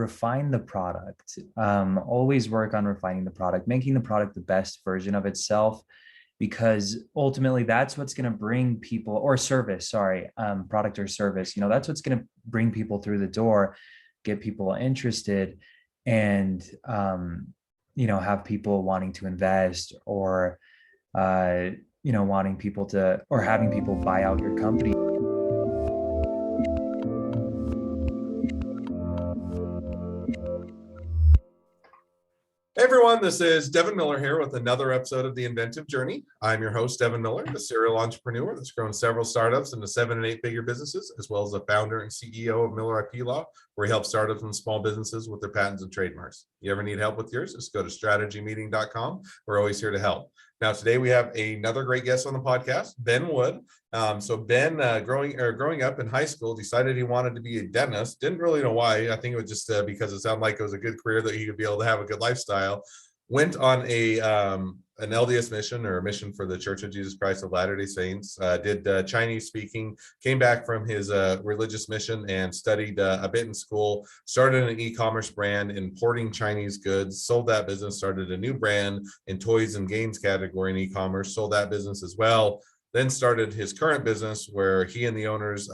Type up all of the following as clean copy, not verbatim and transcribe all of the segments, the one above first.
refine the product. Always work on refining the product, making the product the best version of itself, because ultimately that's what's going to bring people, or service, sorry, product or service, that's what's going to bring people through the door, get people interested, and have people wanting to invest, or wanting people to, or having people buy out your company. Hey everyone, this is Devin Miller here with another episode of the Inventive Journey. I'm your host, Devin Miller, a serial entrepreneur that's grown several startups into 7- and 8-figure businesses, as well as the founder and CEO of Miller IP Law, where he helps startups and small businesses with their patents and trademarks. You ever need help with yours? Just go to strategymeeting.com. We're always here to help. Now, today we have another great guest on the podcast, Ben Wood. So Ben, growing up in high school, decided he wanted to be a dentist. Didn't really know why. I think it was just because it sounded like it was a good career that he could be able to have a good lifestyle. Went on an LDS mission, or a mission for the Church of Jesus Christ of Latter-day Saints. Did Chinese speaking. Came back from his religious mission and studied a bit in school. Started an e-commerce brand importing Chinese goods. Sold that business. Started a new brand in toys and games category in e-commerce. Sold that business as well. Then started his current business, where he and the owners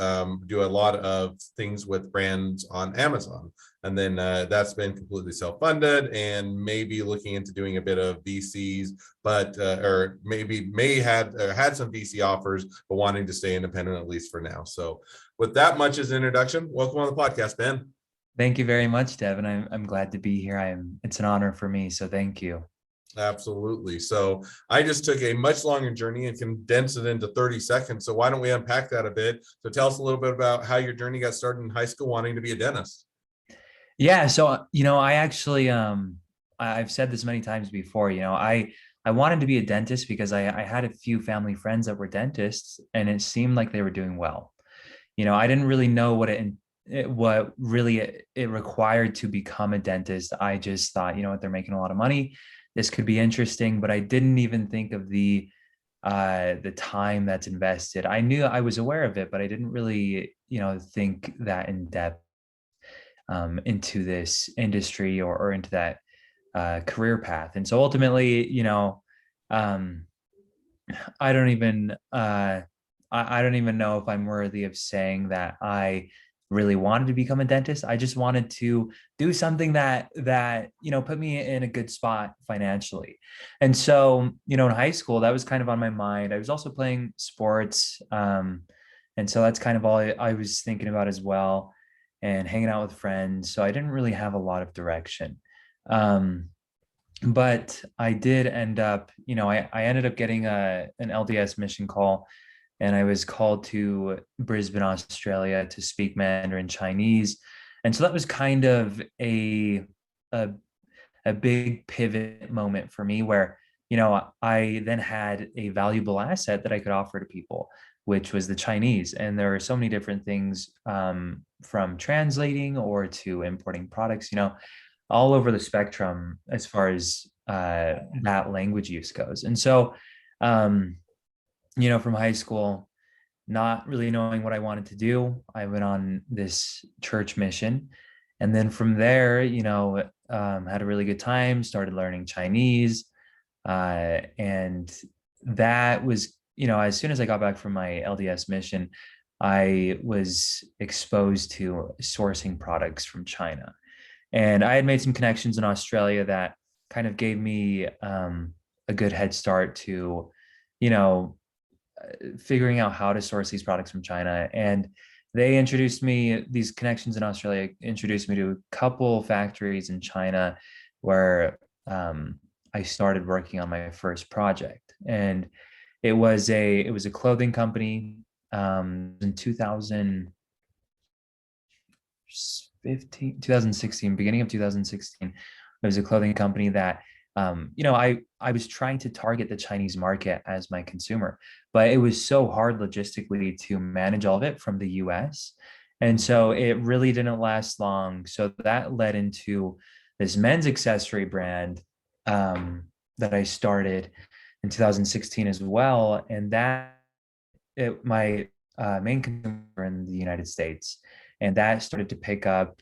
do a lot of things with brands on Amazon. And then that's been completely self-funded, and maybe looking into doing a bit of VCs, but or maybe had some VC offers, but wanting to stay independent, at least for now. So with that much as introduction, welcome on the podcast, Ben. Thank you very much, Devin. I'm glad to be here. It's an honor for me, so thank you. Absolutely. So I just took a much longer journey and condensed it into 30 seconds. So why don't we unpack that a bit? So tell us a little bit about how your journey got started in high school wanting to be a dentist. Yeah, so I actually I've said this many times before. I wanted to be a dentist because I had a few family friends that were dentists, and it seemed like they were doing well. I didn't really know what really it required to become a dentist. I just thought, what, they're making a lot of money. This could be interesting, but I didn't even think of the time that's invested. I was aware of it, but I didn't really, think that in depth into this industry, or into that career path. And so ultimately, um, I don't even I don't even know if I'm worthy of saying that I really wanted to become a dentist. I just wanted to do something that put me in a good spot financially. And so, in high school, that was kind of on my mind. I was also playing sports. And so that's kind of all I was thinking about as well, and hanging out with friends. So I didn't really have a lot of direction. Um, but I did end up, I ended up getting an LDS mission call, and I was called to Brisbane, Australia, to speak Mandarin Chinese. And so that was kind of a, a big pivot moment for me, where, I then had a valuable asset that I could offer to people, which was the Chinese. And there are so many different things, from translating or to importing products, all over the spectrum as far as that language use goes. And so, um, from high school, not really knowing what I wanted to do, I went on this church mission. And then from there, had a really good time, started learning Chinese. And that was, as soon as I got back from my LDS mission, I was exposed to sourcing products from China. And I had made some connections in Australia that kind of gave me a good head start to, you know, figuring out how to source these products from China. And these connections in Australia introduced me to a couple factories in China where I started working on my first project. And it was a clothing company in 2016, beginning of 2016. It was a clothing company that I was trying to target the Chinese market as my consumer, but it was so hard logistically to manage all of it from the US. And so it really didn't last long. So that led into this men's accessory brand that I started in 2016 as well. And my main consumer in the United States. And that started to pick up.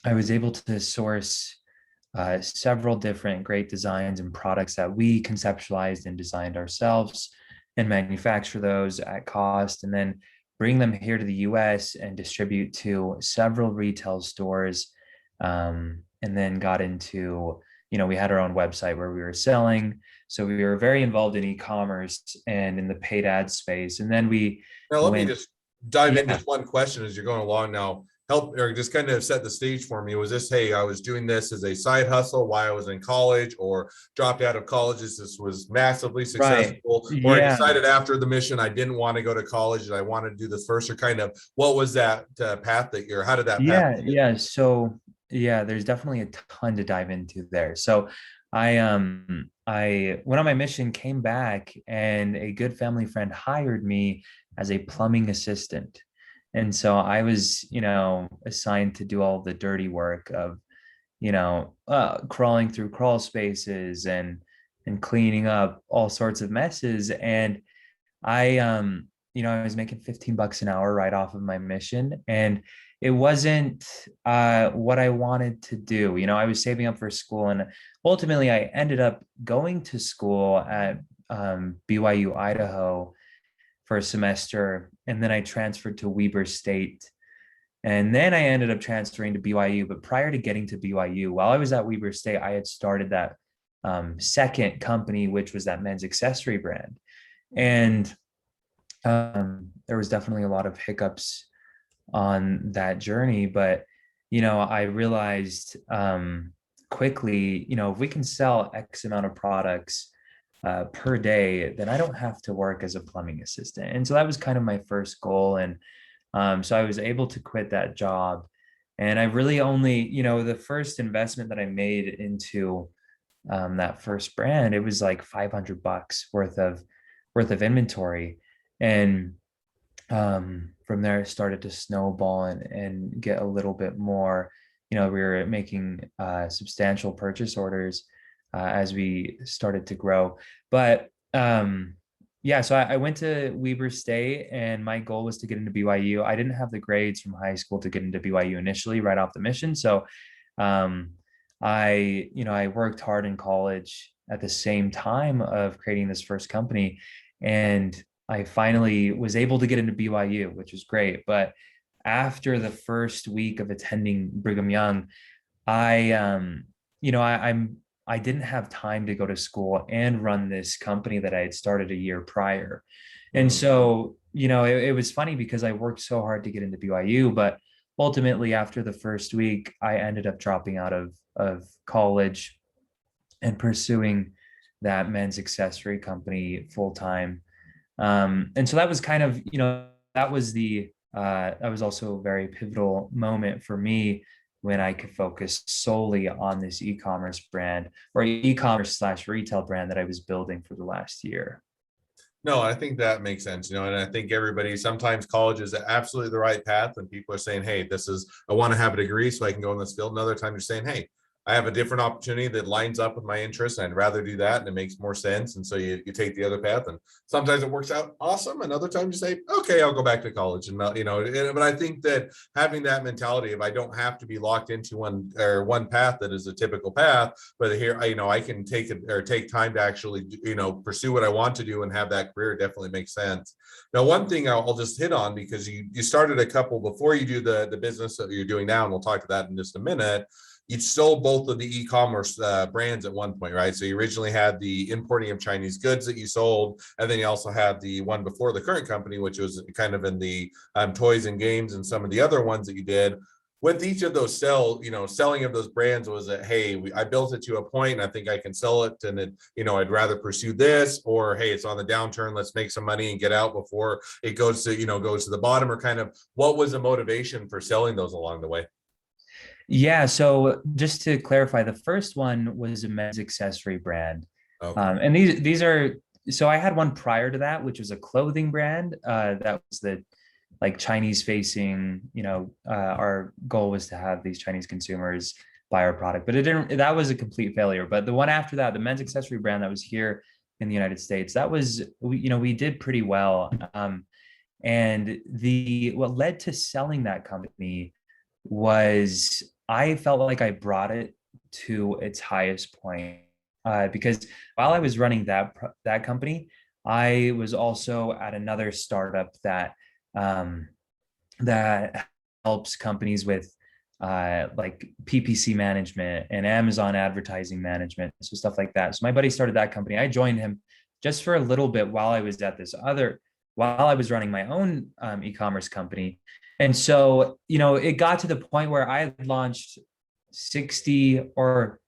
I was able to source several different great designs and products that we conceptualized and designed ourselves and manufacture those at cost, and then bring them here to the US and distribute to several retail stores. And then got into, we had our own website where we were selling. So we were very involved in e-commerce and in the paid ad space. And then we Now, let me went, just dive in yeah, just one question as you're going along now. Help or just kind of set the stage for me. Was this, hey, I was doing this as a side hustle while I was in college, or dropped out of college? This was massively right. successful, or I Yeah. decided after the mission I didn't want to go to college and I wanted to do this first, or kind of what was that path that you're, how did that path Yeah, begin? yeah. So yeah, there's definitely a ton to dive into there. So I went on my mission, came back, and a good family friend hired me as a plumbing assistant. And so I was, assigned to do all the dirty work of, crawling through crawl spaces and cleaning up all sorts of messes. And I was making 15 bucks an hour right off of my mission. And it wasn't what I wanted to do. I was saving up for school, and ultimately I ended up going to school at BYU, Idaho for a semester. And then I transferred to Weber State. And then I ended up transferring to BYU. But prior to getting to BYU, while I was at Weber State, I had started that second company, which was that men's accessory brand. And there was definitely a lot of hiccups on that journey, but I realized quickly, if we can sell X amount of products per day, then I don't have to work as a plumbing assistant. And so that was kind of my first goal. And so I was able to quit that job. And I really only, the first investment that I made into that first brand, it was like 500 bucks worth of inventory. And from there it started to snowball and get a little bit more. We were making substantial purchase orders as we started to grow. But yeah, so I went to Weber State, and my goal was to get into BYU. I didn't have the grades from high school to get into BYU initially right off the mission. So um, I worked hard in college at the same time of creating this first company. And I finally was able to get into BYU, which was great. But after the first week of attending Brigham Young, I you know I didn't have time to go to school and run this company that I had started a year prior. And Mhm. so it was funny because I worked so hard to get into BYU, but ultimately after the first week I ended up dropping out of college and pursuing that men's accessory company full time. And so that was kind of, that was also a very pivotal moment for me when I could focus solely on this e-commerce brand or e-commerce slash retail brand that I was building for the last year. No, I think that makes sense, and I think everybody, sometimes college is absolutely the right path when people are saying, hey, this is, I want to have a degree so I can go in this field. Another time you're saying, hey, I have a different opportunity that lines up with my interests, and I'd rather do that, and it makes more sense. And so you take the other path, and sometimes it works out awesome. And other times you say, okay, I'll go back to college. And but I think that having that mentality of I don't have to be locked into one path that is a typical path, but here, I can take it or take time to actually, pursue what I want to do and have that career definitely makes sense. Now, one thing I'll just hit on, because you started a couple before you do the business that you're doing now, and we'll talk to that in just a minute. You sold both of the e-commerce brands at one point, right? So you originally had the importing of Chinese goods that you sold, and then you also had the one before the current company, which was kind of in the toys and games and some of the other ones that you did. With each of those selling of those brands, was it, hey, I built it to a point and I think I can sell it, and I'd rather pursue this, or hey, it's on the downturn, let's make some money and get out before it goes to the bottom, or kind of what was the motivation for selling those along the way? Yeah, so just to clarify, the first one was a men's accessory brand. Okay. And these are, so I had one prior to that, which was a clothing brand. That was the like Chinese facing, our goal was to have these Chinese consumers buy our product, but it didn't, that was a complete failure. But the one after that, the men's accessory brand that was here in the United States, that was, we did pretty well. And what led to selling that company was I felt like I brought it to its highest point, because while I was running that company, I was also at another startup um, that helps companies with like PPC management and Amazon advertising management, so stuff like that. So my buddy started that company. I joined him just for a little bit while I was running my own e-commerce company. And so, it got to the point where I launched 60, or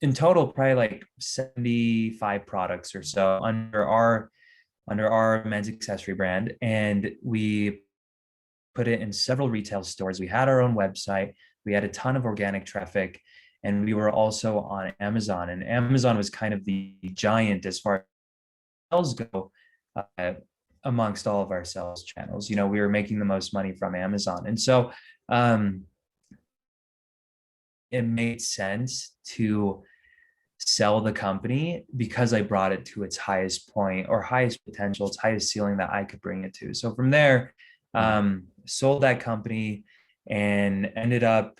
in total, probably like 75 products or so under our men's accessory brand. And we put it in several retail stores. We had our own website. We had a ton of organic traffic, and we were also on Amazon. And Amazon was kind of the giant as far as sales go, uh, amongst all of our sales channels. We were making the most money from Amazon, and so um, it made sense to sell the company because I brought it to its highest point or highest potential, its highest ceiling that I could bring it to. So from there, sold that company and ended up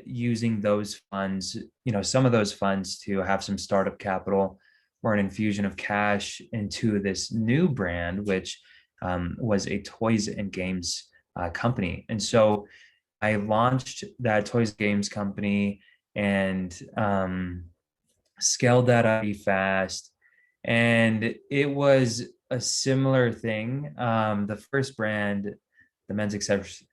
using those funds, some of those funds to have some startup capital or an infusion of cash into this new brand, which was a toys and games company. And so I launched that toys games company and scaled that up fast. And it was a similar thing. The first brand, the men's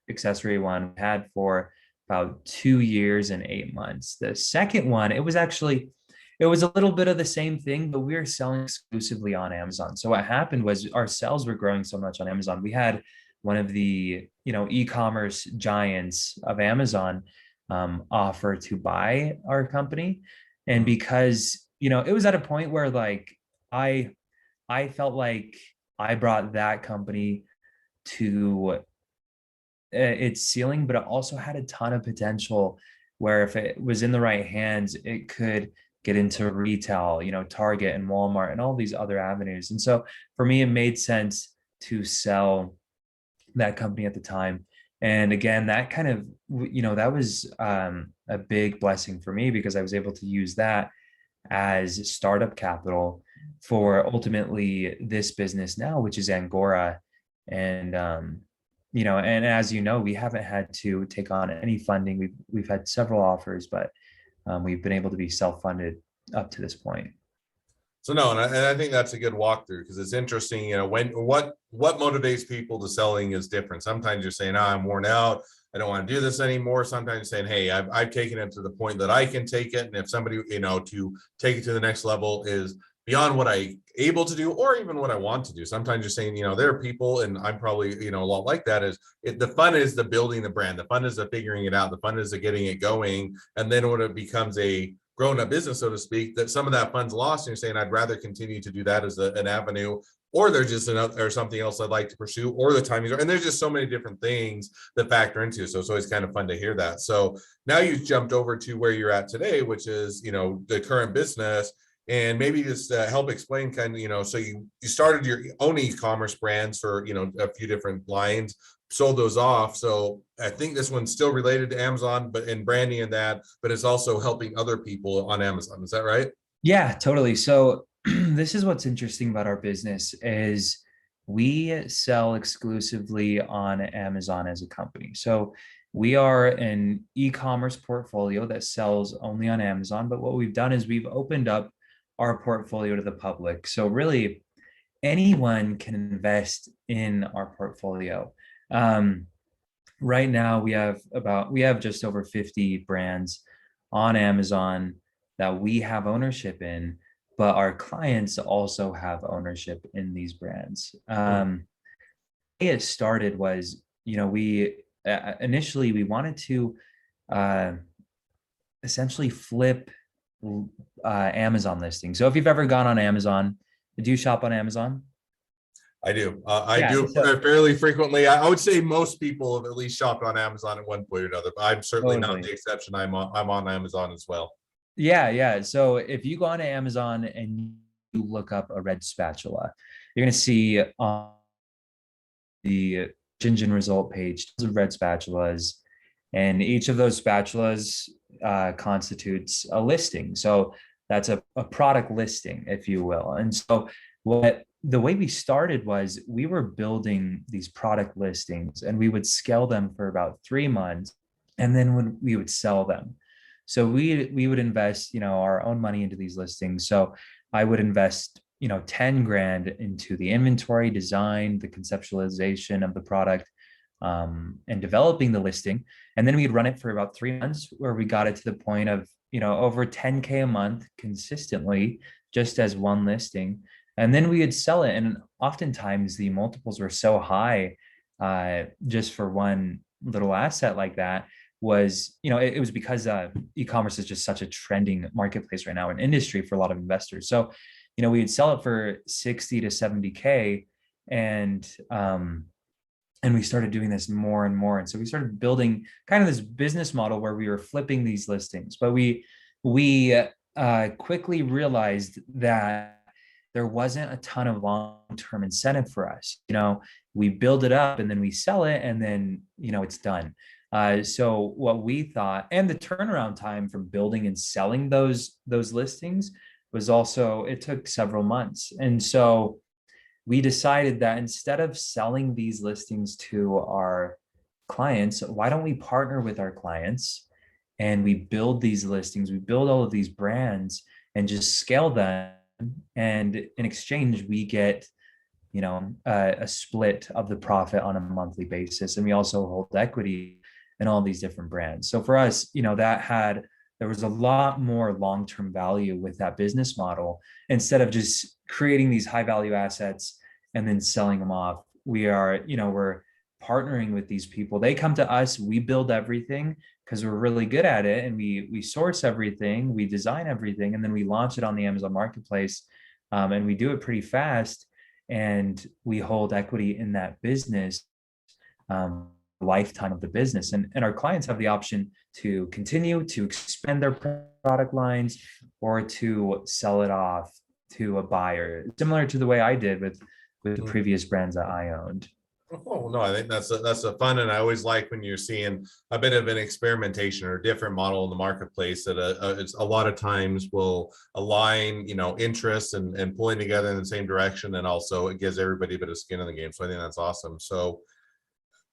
accessory one, had for about 2 years and 8 months. The second one, it was a little bit of the same thing, but we were selling exclusively on Amazon. So what happened was our sales were growing so much on Amazon. We had one of the e-commerce giants of Amazon offer to buy our company, and because it was at a point where like I I felt like I brought that company to its ceiling, but it also had a ton of potential where if it was in the right hands, it could get into retail, Target and Walmart and all these other avenues. And so for me, it made sense to sell that company at the time. And again, that kind of, that was a big blessing for me because I was able to use that as startup capital for ultimately this business now, which is Angora. And and as we haven't had to take on any funding. We've had several offers, but we've been able to be self-funded up to this point. So no, and I think that's a good walkthrough because it's interesting. When what motivates people to selling is different. Sometimes you're saying, "Oh, I'm worn out. I don't want to do this anymore." Sometimes you're saying, "Hey, I've taken it to the point that I can take it, and if somebody to take it to the next level is beyond what I able to do, or even what I want to do." Sometimes you're saying, there are people, and I'm probably a lot like that. The fun is the building the brand, the fun is the figuring it out, the fun is the getting it going, and then when it becomes a grown up business, so to speak, that some of that fund's lost, and you're saying I'd rather continue to do that as an avenue, or there's just another or something else I'd like to pursue, or the timing, and there's just so many different things that factor into. So it's always kind of fun to hear that. So now you've jumped over to where you're at today, which is the current business, and maybe just help explain kind of so you started your own e-commerce brands for a few different lines, sold those off. So I think this one's still related to Amazon, but in branding and that, but it's also helping other people on Amazon. Is that right? Yeah, totally. So this is what's interesting about our business is we sell exclusively on Amazon as a company. So we are an e-commerce portfolio that sells only on Amazon, but what we've done is we've opened up our portfolio to the public. So really anyone can invest in our portfolio. Um, right now we have just over 50 brands on Amazon that we have ownership in, but our clients also have ownership in these brands. It started was, we initially we wanted to uh, essentially flip Amazon listings. So if you've ever gone on Amazon, do you shop on Amazon? I do. I Yeah. do So fairly frequently. I would say most people have at least shopped on Amazon at one point or another, but I'm certainly not totally. the exception. I'm on Amazon as well. Yeah, yeah. So if you go on Amazon and you look up a red spatula, you're going to see on the engine result page tons of red spatulas. And each of those spatulas constitutes a listing. So that's a product listing, if you will. And so what the way we started was we were building these product listings and we would scale them for about 3 months, and then when we would sell them. So we would invest, our own money into these listings. So I would invest, 10 grand into the inventory design, the conceptualization of the product, and developing the listing. And then we'd run it for about 3 months where we got it to the point of, over 10K a month consistently, just as one listing. And then we would sell it. And oftentimes the multiples were so high, just for one little asset like that. Was, it was because e-commerce is just such a trending marketplace right now in industry for a lot of investors. So, we would sell it for 60 to 70K, and we started doing this more and more. And so we started building kind of this business model where we were flipping these listings, but we quickly realized that there wasn't a ton of long-term incentive for us. We build it up and then we sell it, and then it's done. So what we thought, and the turnaround time from building and selling those listings was also, it took several months. And so we decided that instead of selling these listings to our clients, why don't we partner with our clients and we build these listings, we build all of these brands and just scale them. And in exchange, we get, a split of the profit on a monthly basis. And we also hold equity in all these different brands. So for us, there was a lot more long-term value with that business model. Instead of just creating these high value assets and then selling them off, we're partnering with these people. They come to us, we build everything because we're really good at it, and we source everything, we design everything, and then we launch it on the Amazon marketplace. And we do it pretty fast, and we hold equity in that business, lifetime of the business. And our clients have the option to continue to expand their product lines or to sell it off to a buyer, similar to the way I did with the previous brands that I owned. Oh no, I think that's a fun, and I always like when you're seeing a bit of an experimentation or a different model in the marketplace that it's a lot of times will align, interests and pulling together in the same direction, and also it gives everybody a bit of skin in the game. So I think that's awesome. So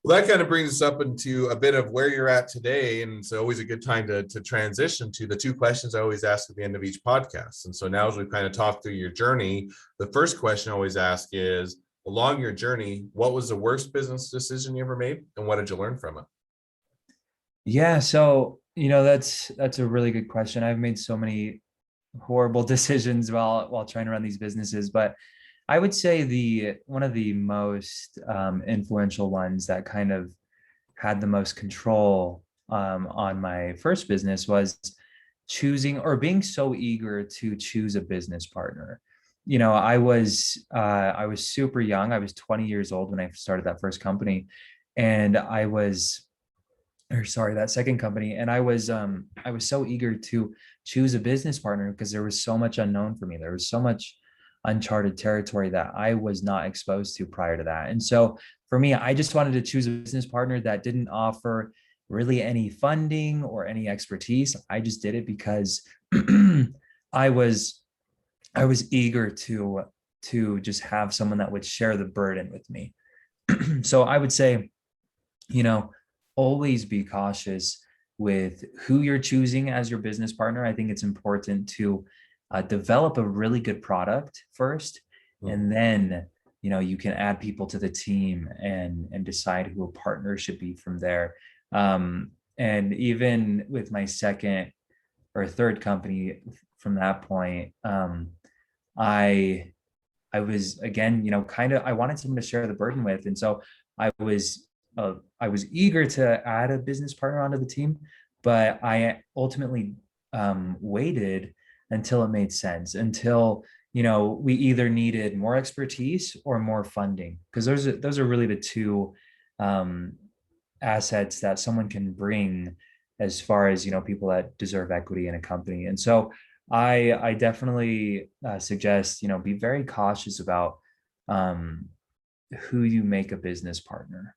well, that kind of brings us up into a bit of where you're at today, and it's always a good time to transition to the two questions I always ask at the end of each podcast. And so now, as we've kind of talked through your journey, the first question I always ask is, along your journey, what was the worst business decision you ever made, and what did you learn from it? Yeah, so that's a really good question. I've made so many horrible decisions while trying to run these businesses, but I would say the one of the most influential ones that kind of had the most control on my first business was choosing or being so eager to choose a business partner. I was super young. I was 20 years old when I started that first company, and that second company, and I was so eager to choose a business partner because there was so much unknown for me. There was so much uncharted territory that I was not exposed to prior to that. And so for me, I just wanted to choose a business partner that didn't offer really any funding or any expertise. I just did it because I was I was eager to just have someone that would share the burden with me. So I would say, you know, always be cautious with who you're choosing as your business partner. I think it's important to develop a really good product first, Mhm. and then you can add people to the team and decide who a partner should be from there. And even with my second or third company, from that point, I I was again, kind of I wanted someone to share the burden with, and so I was I was eager to add a business partner onto the team, but I ultimately waited until it made sense, until we either needed more expertise or more funding, because those are really the two um, assets that someone can bring as far as people that deserve equity in a company. And so I definitely suggest be very cautious about um, who you make a business partner.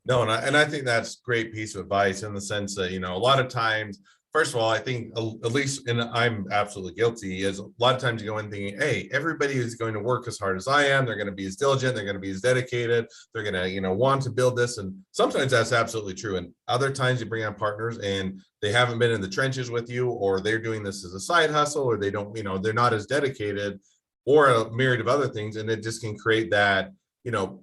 No, and I think that's great piece of advice in the sense that, a lot of times, first of all, I think at least, and I'm absolutely guilty, is a lot of times you go in thinking, hey, everybody is going to work as hard as I am. They're going to be as diligent. They're going to be as dedicated. They're going to, want to build this. And sometimes that's absolutely true. And other times you bring on partners and they haven't been in the trenches with you, or they're doing this as a side hustle, or they don't, they're not as dedicated, or a myriad of other things. And it just can create that, you know,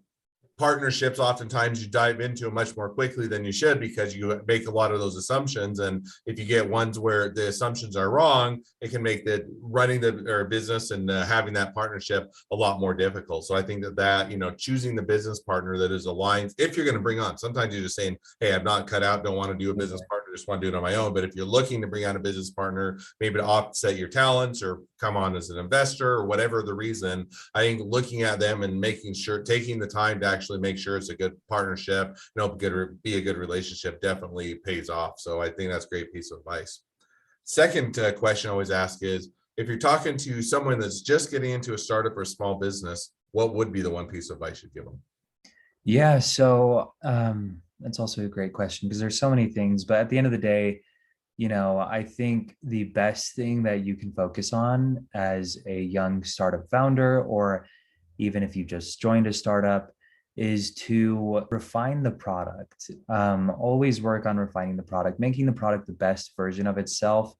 partnerships, oftentimes you dive into it much more quickly than you should because you make a lot of those assumptions. And if you get ones where the assumptions are wrong, it can make the running the or business and having that partnership a lot more difficult. So I think that choosing the business partner that is aligned, if you're going to bring on, sometimes you're just saying, hey, I'm not cut out, don't want to do a business partner, just want to do it on my own. But if you're looking to bring on a business partner, maybe to offset your talents or come on as an investor or whatever the reason, I think looking at them and making sure, taking the time to actually make sure it's a good partnership, be a good relationship, definitely pays off. So I think that's a great piece of advice. Second question I always ask is, if you're talking to someone that's just getting into a startup or a small business, what would be the one piece of advice you'd give them? Yeah, so that's also a great question because there's so many things, but at the end of the day, I think the best thing that you can focus on as a young startup founder, or even if you just joined a startup, is to refine the product. Always work on refining the product, making the product the best version of itself,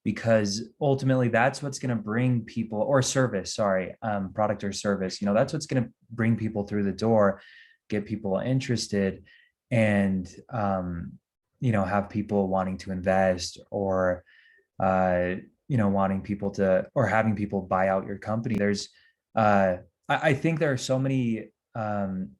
because ultimately that's what's going to bring people, or service, sorry, product or service, that's what's going to bring people through the door, get people interested, and have people wanting to invest, or wanting people to, or having people buy out your company. There's I think there are so many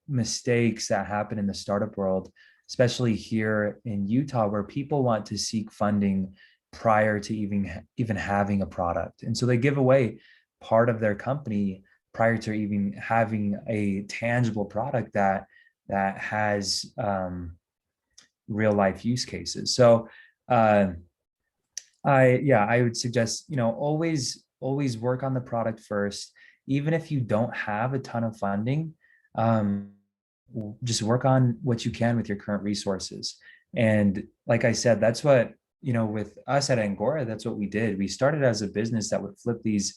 mistakes that happen in the startup world, especially here in Utah, where people want to seek funding prior to even having a product, and so they give away part of their company prior to even having a tangible product that has real life use cases. So uh, I would suggest, always work on the product first, even if you don't have a ton of funding. Um, just work on what you can with your current resources. And like I said, that's what, with us at Angora, that's what we did. We started as a business that would flip these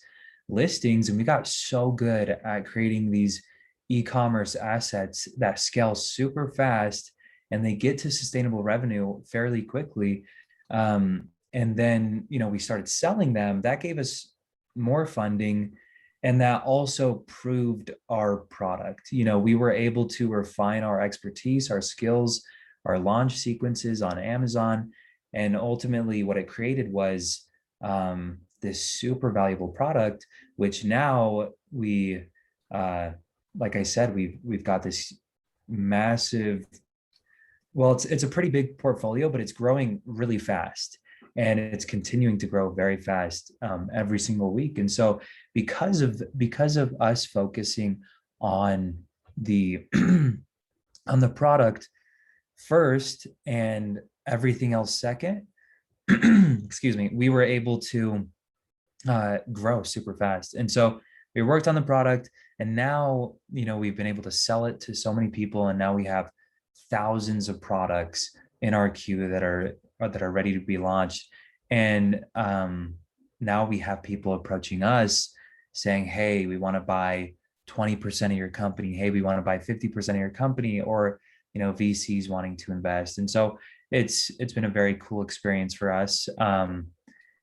listings, and we got so good at creating these e-commerce assets that scale super fast, and they get to sustainable revenue fairly quickly. And then, we started selling them. That gave us more funding, and that also proved our product. We were able to refine our expertise, our skills, our launch sequences on Amazon, and ultimately what it created was this super valuable product, which now we like I said, we've got this massive, well, it's a pretty big portfolio, but it's growing really fast, and it's continuing to grow very fast every single week. And so because of us focusing on the on the product first and everything else second, excuse me, we were able to grow super fast. And so we worked on the product, and now we've been able to sell it to so many people, and now we have thousands of products in our queue that are ready to be launched. And now we have people approaching us saying, hey, we want to buy 20% of your company. Hey, we want to buy 50% of your company, or VCs wanting to invest. And so it's been a very cool experience for us. And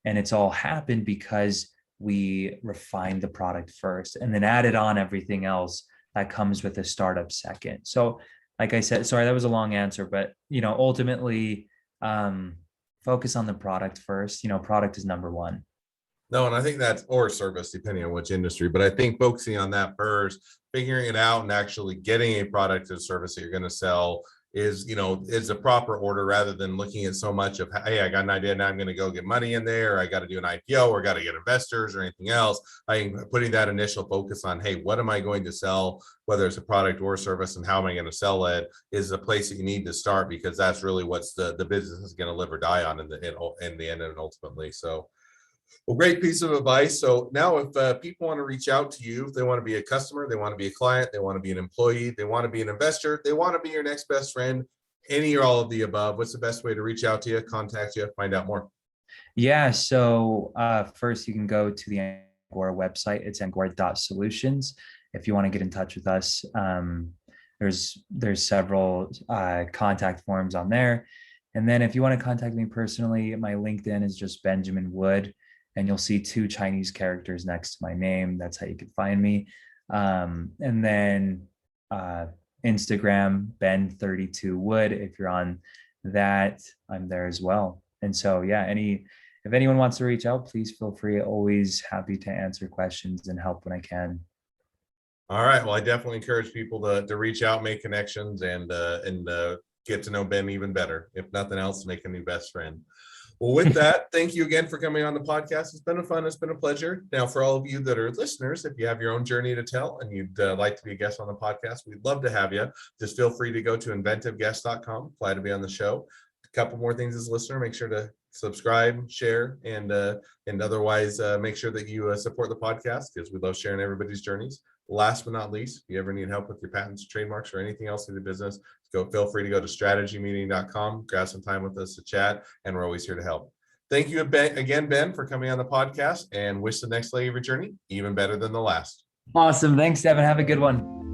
it's all happened because we refined the product first and then added on everything else that comes with a startup second. So like I said, sorry, that was a long answer, but ultimately, focus on the product first. Product is number one. No, and I think that's, or service, depending on which industry, but I think focusing on that first, figuring it out and actually getting a product or service that you're going to sell is a proper order, rather than looking at so much of, hey, I got an idea, now I'm going to go get money in there, or I got to do an IPO, or got to get investors or anything else. I think putting that initial focus on, hey, what am I going to sell, whether it's a product or service, and how am I going to sell it, is the place that you need to start, because that's really what's the business is going to live or die on in the end and ultimately. So Well, great piece of advice. So now if people want to reach out to you, if they want to be a customer, they want to be a client, they want to be an employee, they want to be an investor, they want to be your next best friend, any or all of the above, what's the best way to reach out to you, contact you, find out more? Yeah. So first, you can go to the Angora website. It's angora.solutions. If you want to get in touch with us, there's several contact forms on there. And then if you want to contact me personally, my LinkedIn is just Benjamin Wood, and you'll see two Chinese characters next to my name. That's how you can find me. And then uh, Instagram, Ben32Wood. If you're on that, I'm there as well. And so, yeah, if anyone wants to reach out, please feel free. Always happy to answer questions and help when I can. All right. Well, I definitely encourage people to reach out, make connections, and get to know Ben even better. If nothing else, make a new best friend. Well, with that, thank you again for coming on the podcast. It's been it's been a pleasure. Now, for all of you that are listeners, if you have your own journey to tell and you'd like to be a guest on the podcast, we'd love to have you. Just feel free to go to inventiveguest.com, apply to be on the show. A couple more things as a listener, make sure to subscribe, share, and otherwise make sure that you support the podcast because we love sharing everybody's journeys. Last but not least, if you ever need help with your patents, trademarks, or anything else in the business, feel free to go to strategymeeting.com, grab some time with us to chat, and we're always here to help. Thank you again, Ben, for coming on the podcast, and wish the next leg of your journey even better than the last. Awesome. Thanks, Devin. Have a good one.